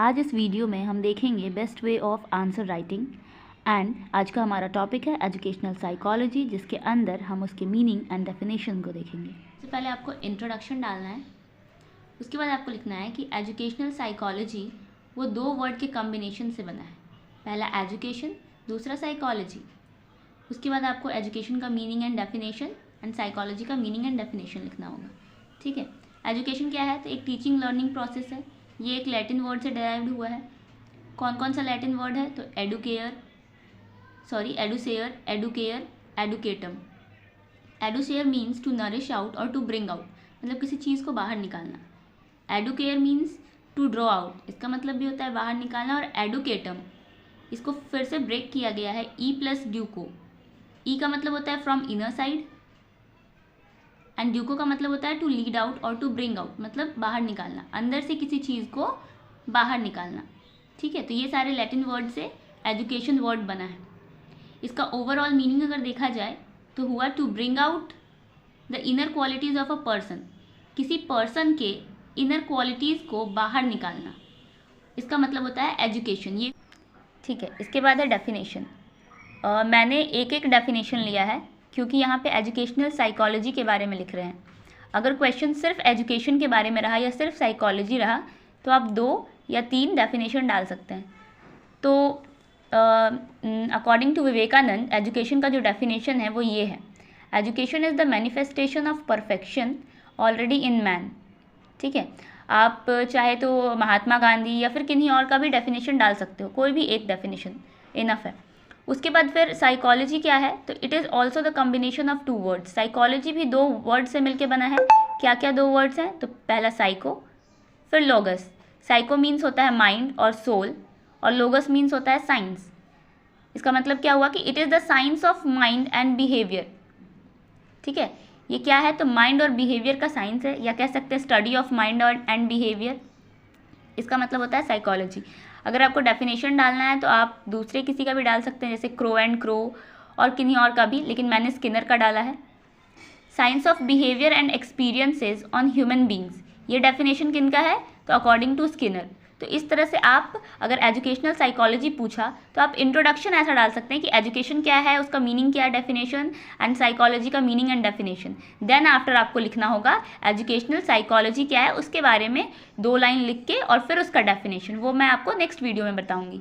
आज इस वीडियो में हम देखेंगे best way of answer writing and आज का हमारा टॉपिक है एजुकेशनल साइकोलॉजी, जिसके अंदर हम उसके मीनिंग एंड डेफिनेशन को देखेंगे। सबसे पहले आपको इंट्रोडक्शन डालना है, उसके बाद आपको लिखना है कि एजुकेशनल साइकोलॉजी वो दो वर्ड के कॉम्बिनेशन से बना है, पहला एजुकेशन, दूसरा साइकोलॉजी। उसके बाद आपको एजुकेशन का meaning and definition and psychology का मीनिंग एंड डेफिनेशन लिखना होगा। ठीक है, एजुकेशन क्या है? तो एक टीचिंग लर्निंग प्रोसेस है। ये एक लैटिन वर्ड से डेराइव्ड हुआ है। कौन कौन सा लैटिन वर्ड है? तो educere, educare, educatum. Educere means to nourish out और टू ब्रिंग आउट, मतलब किसी चीज़ को बाहर निकालना। Educare means to draw out, इसका मतलब भी होता है बाहर निकालना। और एडुकेटम, इसको फिर से ब्रेक किया गया है ई प्लस ड्यूको। ई का मतलब होता है फ्रॉम इनर साइड एंड ड्यूको का मतलब होता है टू लीड आउट और टू ब्रिंग आउट, मतलब बाहर निकालना, अंदर से किसी चीज़ को बाहर निकालना। ठीक है, तो ये सारे लैटिन वर्ड से एजुकेशन वर्ड बना है। इसका ओवरऑल मीनिंग अगर देखा जाए तो हुआ to bring out the inner qualities of a person, किसी पर्सन के इनर क्वालिटीज़ को बाहर निकालना, इसका मतलब होता है एजुकेशन। ये ठीक है। इसके बाद है डेफिनेशन। मैंने एक एक डेफिनेशन लिया है क्योंकि यहाँ पे एजुकेशनल साइकोलॉजी के बारे में लिख रहे हैं। अगर क्वेश्चन सिर्फ एजुकेशन के बारे में रहा या सिर्फ साइकोलॉजी रहा तो आप 2 या 3 डेफिनेशन डाल सकते हैं। तो अकॉर्डिंग टू विवेकानंद एजुकेशन का जो डेफिनेशन है वो ये है, education is the manifestation of perfection already in man. ठीक है, आप चाहे तो महात्मा गांधी या फिर किन्हीं और का भी डेफिनेशन डाल सकते हो, कोई भी एक डेफिनेशन इनफ है। उसके बाद फिर साइकोलॉजी क्या है? तो it is also the combination of 2 words. Psychology भी 2 वर्ड से मिलकर बना है। क्या क्या 2 वर्ड्स हैं? तो पहला साइको, फिर लोगस। साइको मीन्स होता है माइंड और सोल, और लोगस मीन्स होता है साइंस। इसका मतलब क्या हुआ कि it is the science of mind and behaviour. ठीक है, ये क्या है? तो माइंड और बिहेवियर का साइंस है, या कह सकते हैं स्टडी ऑफ माइंड और एंड बिहेवियर, इसका मतलब होता है साइकोलॉजी। अगर आपको डेफिनेशन डालना है तो आप दूसरे किसी का भी डाल सकते हैं, जैसे क्रो एंड क्रो और किन्हीं और का भी, लेकिन मैंने स्किनर का डाला है। Science of behaviour and experiences on human beings, ये डेफिनेशन किन का है? तो अकॉर्डिंग टू स्किनर। तो इस तरह से आप अगर एजुकेशनल साइकोलॉजी पूछा तो आप इंट्रोडक्शन ऐसा डाल सकते हैं कि एजुकेशन क्या है, उसका मीनिंग क्या है, डेफिनेशन, एंड साइकोलॉजी का meaning and definition. Then after आपको लिखना होगा एजुकेशनल साइकोलॉजी क्या है, उसके बारे में 2 लाइन लिख के और फिर उसका डेफिनेशन, वो मैं आपको नेक्स्ट वीडियो में बताऊंगी।